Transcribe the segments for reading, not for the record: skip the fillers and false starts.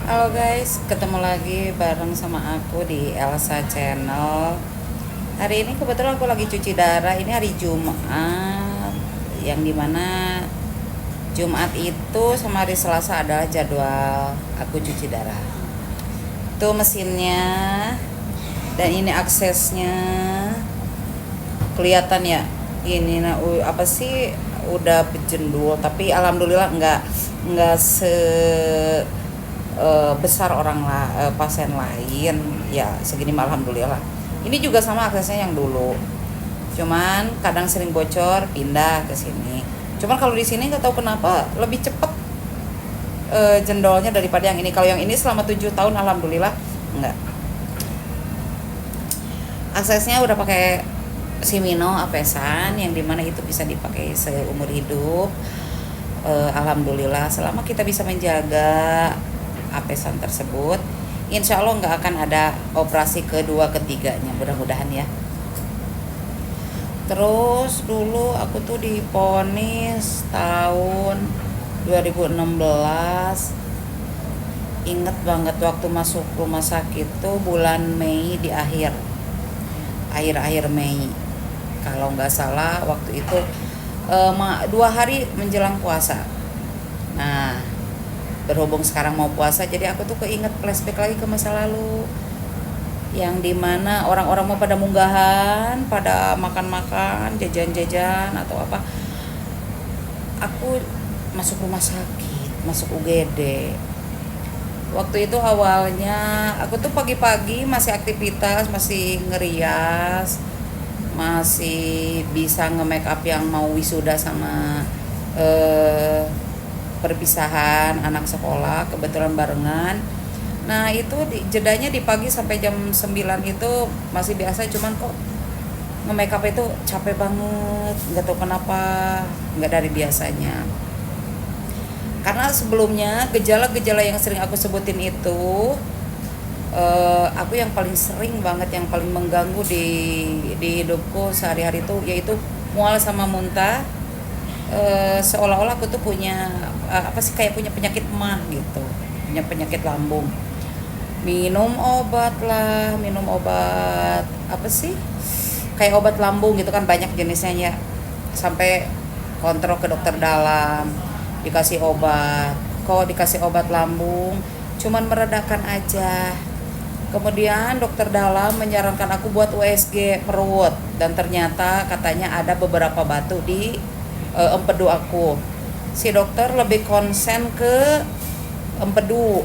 Halo guys, ketemu lagi bareng sama aku di Elsa Channel. Hari ini kebetulan aku lagi cuci darah. Ini hari Jumat, yang dimana Jumat itu sama hari Selasa adalah jadwal aku cuci darah. Itu mesinnya dan ini aksesnya kelihatan ya. Ini apa sih udah bejendul, tapi alhamdulillah nggak besar pasien lain ya, segini mah alhamdulillah. Ini juga sama aksesnya yang dulu, cuman kadang sering bocor, pindah ke sini. Cuman kalau di sini nggak tahu kenapa lebih cepet jendolnya daripada yang ini. Kalau yang ini selama 7 tahun alhamdulillah enggak. Aksesnya udah pakai Shimano Apesan, yang dimana itu bisa dipakai seumur hidup. Alhamdulillah selama kita bisa menjaga Apesan tersebut, insya Allah nggak akan ada operasi kedua ketiganya, mudah-mudahan ya. Terus dulu aku tuh diponis tahun 2016. Ingat banget waktu masuk rumah sakit tuh bulan Mei, di akhir Mei kalau nggak salah waktu itu, 2 hari menjelang puasa. Nah, berhubung sekarang mau puasa, jadi aku tuh keinget flashback lagi ke masa lalu, yang dimana orang-orang mau pada munggahan, pada makan-makan, jajan-jajan atau apa. Aku masuk rumah sakit, masuk UGD. Waktu itu awalnya aku tuh pagi-pagi masih aktivitas, masih ngerias, masih bisa nge-make up yang mau wisuda sama eh, perpisahan anak sekolah, kebetulan barengan. Nah itu jedanya di pagi sampai jam 9 itu masih biasa, cuman kok nge-make up itu capek banget, nggak tahu kenapa, nggak dari biasanya. Karena sebelumnya gejala-gejala yang sering aku sebutin itu, aku yang paling sering banget, yang paling mengganggu di hidupku sehari-hari itu yaitu mual sama muntah. Seolah-olah aku tuh punya apa sih, kayak punya penyakit mah gitu, punya penyakit lambung. Minum obat apa sih, kayak obat lambung gitu kan, banyak jenisnya ya. Sampai kontrol ke dokter dalam, dikasih obat, kok dikasih obat lambung cuman meredakan aja. Kemudian dokter dalam menyarankan aku buat USG perut, dan ternyata katanya ada beberapa batu di empedu aku. Si dokter lebih konsen ke empedu,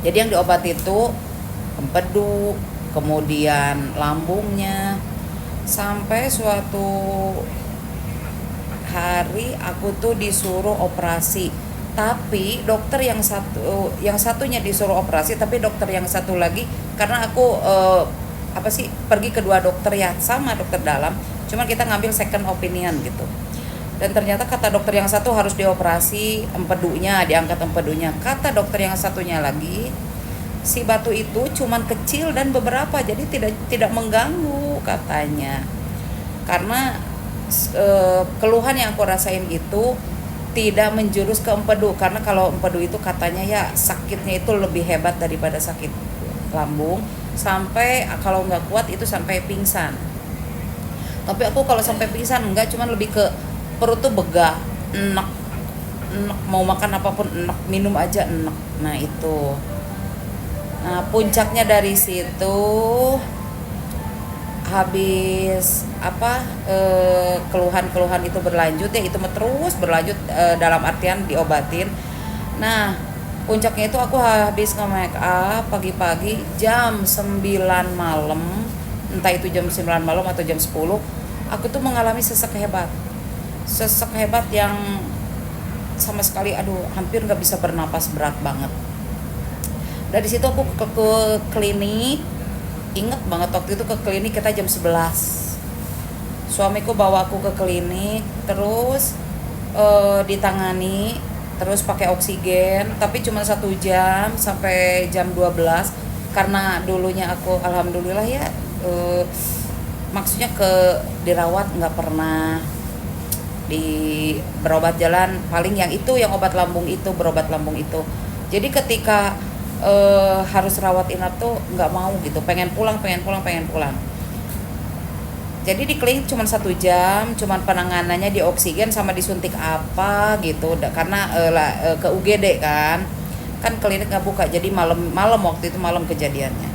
jadi yang diobati itu empedu, kemudian lambungnya. Sampai suatu hari aku tuh disuruh operasi, tapi dokter yang satunya disuruh operasi, tapi dokter yang satu lagi, karena aku apa sih, pergi kedua dokter ya, sama dokter dalam, cuman kita ngambil second opinion gitu. Dan ternyata kata dokter yang satu harus dioperasi empedunya, diangkat empedunya. Kata dokter yang satunya lagi, si batu itu cuman kecil dan beberapa, jadi tidak mengganggu katanya. Karena keluhan yang aku rasain itu tidak menjurus ke empedu, karena kalau empedu itu katanya ya sakitnya itu lebih hebat daripada sakit lambung, sampai kalau nggak kuat itu sampai pingsan. Tapi aku kalau sampai pingsan enggak, cuman lebih ke perut tuh begah, enak, enak, mau makan apapun enak, minum aja enak. Nah itu, nah puncaknya dari situ, habis apa, keluhan-keluhan itu berlanjut ya, itu terus berlanjut, dalam artian diobatin. Nah puncaknya itu aku habis nge-make up pagi-pagi jam 9 malam, entah itu jam 9 malam atau jam 10, aku tuh mengalami sesek hebat yang sama sekali, aduh, hampir nggak bisa bernapas, berat banget. Dari situ aku ke klinik. Ingat banget waktu itu ke klinik kita jam 11. Suamiku bawa aku ke klinik, terus ditangani, terus pakai oksigen, tapi cuma 1 jam sampai jam 12. Karena dulunya aku alhamdulillah ya, maksudnya dirawat nggak pernah, di berobat jalan paling yang itu, yang obat lambung itu, berobat lambung itu. Jadi ketika harus rawat inap tuh nggak mau gitu, pengen pulang, pengen pulang, pengen pulang. Jadi di klinik cuma 1 jam, cuman penanganannya di oksigen sama disuntik apa gitu, karena ke UGD kan klinik nggak buka, jadi malam waktu itu malam kejadiannya.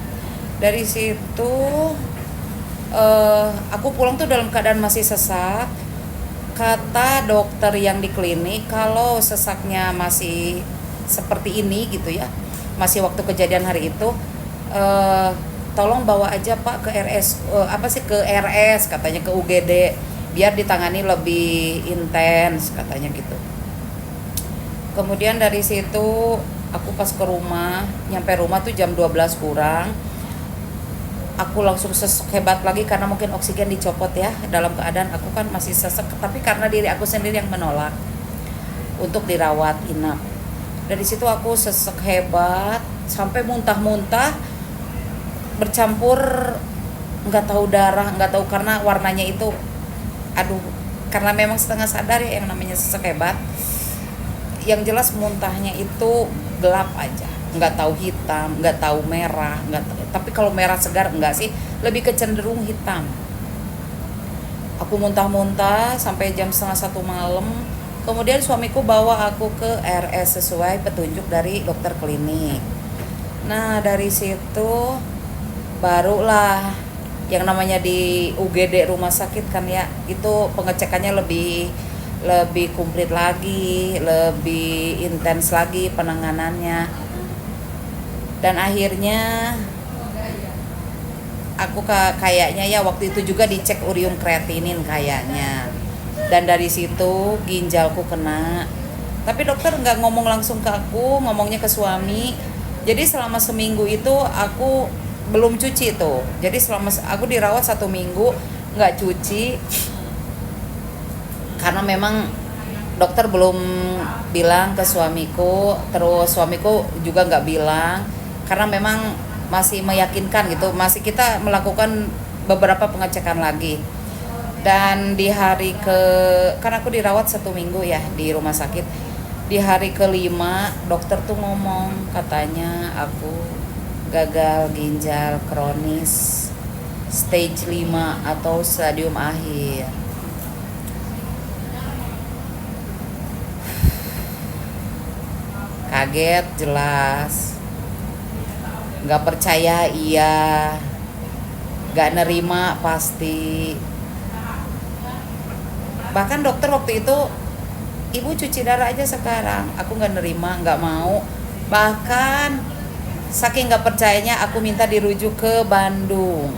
Dari situ aku pulang tuh dalam keadaan masih sesak. Kata dokter yang di klinik kalau sesaknya masih seperti ini gitu ya, masih waktu kejadian hari itu, eh, tolong bawa aja Pak ke RS, ke RS katanya, ke UGD biar ditangani lebih intens katanya gitu. Kemudian dari situ aku pas ke rumah, nyampe rumah tuh jam 12 kurang. Aku langsung sesek hebat lagi karena mungkin oksigen dicopot ya, dalam keadaan aku kan masih sesek, tapi karena diri aku sendiri yang menolak untuk dirawat inap. Dari situ aku sesek hebat sampai muntah-muntah, bercampur nggak tahu darah, nggak tahu karena warnanya itu, aduh, karena memang setengah sadar ya yang namanya sesek hebat. Yang jelas muntahnya itu gelap aja, nggak tahu hitam, nggak tahu merah, tapi kalau merah segar enggak sih, lebih kecenderung hitam. Aku muntah-muntah sampai jam 1:30 malam. Kemudian suamiku bawa aku ke RS sesuai petunjuk dari dokter klinik. Nah dari situ barulah yang namanya di UGD rumah sakit kan ya, itu pengecekannya lebih komplit lagi, lebih intens lagi penanganannya. Dan akhirnya aku kayaknya ya waktu itu juga dicek urium kreatinin kayaknya. Dan dari situ ginjalku kena. Tapi dokter nggak ngomong langsung ke aku, ngomongnya ke suami. Jadi selama seminggu itu aku belum cuci tuh. Jadi selama aku dirawat 1 minggu nggak cuci, karena memang dokter belum bilang ke suamiku, terus suamiku juga nggak bilang, karena memang masih meyakinkan gitu, masih kita melakukan beberapa pengecekan lagi. Dan di hari kan aku dirawat 1 minggu ya di rumah sakit, di hari ke-5 dokter tuh ngomong, katanya aku gagal ginjal kronis stage 5 atau stadium akhir. Kaget jelas, nggak percaya iya, nggak nerima pasti. Bahkan dokter waktu itu, ibu cuci darah aja sekarang, aku nggak nerima, nggak mau. Bahkan saking nggak percayanya aku minta dirujuk ke Bandung.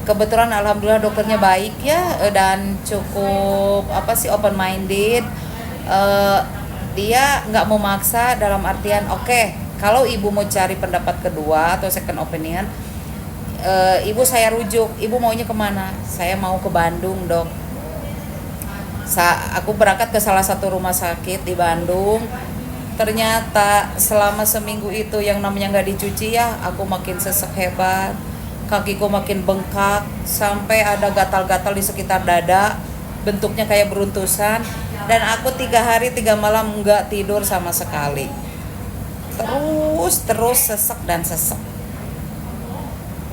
Kebetulan alhamdulillah dokternya baik ya, dan cukup open minded. Dia nggak memaksa, dalam artian oke, kalau ibu mau cari pendapat kedua atau second opinion, ibu saya rujuk. Ibu maunya kemana? Saya mau ke Bandung dok. Aku berangkat ke salah satu rumah sakit di Bandung. Ternyata selama seminggu itu yang namanya nggak dicuci ya, aku makin sesek hebat, kakiku makin bengkak, sampai ada gatal-gatal di sekitar dada, bentuknya kayak beruntusan. Dan aku 3 hari 3 malam nggak tidur sama sekali, terus sesek dan sesek.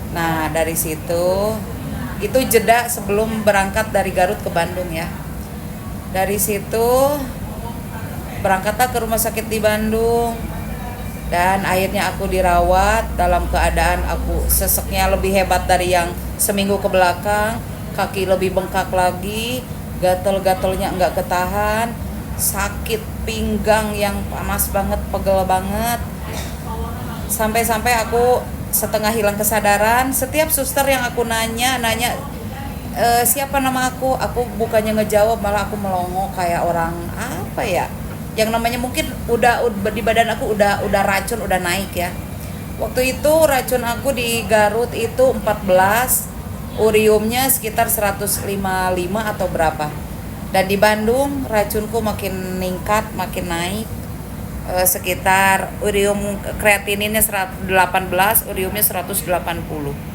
Nah dari situ, itu jeda sebelum berangkat dari Garut ke Bandung ya. Dari situ berangkatlah ke rumah sakit di Bandung, dan akhirnya aku dirawat dalam keadaan aku seseknya lebih hebat dari yang seminggu ke belakang, kaki lebih bengkak lagi, gatel-gatelnya nggak ketahan, sakit pinggang yang panas banget, pegel banget, sampai aku setengah hilang kesadaran. Setiap suster yang aku nanya siapa nama aku bukannya ngejawab, malah aku melongo kayak orang apa ya, yang namanya mungkin udah di badan aku udah racun udah naik ya. Waktu itu racun aku di Garut itu 14, uriumnya sekitar 155 atau berapa. Dan di Bandung racunku makin meningkat, makin naik, sekitar urium kreatininnya 118, uriumnya 180.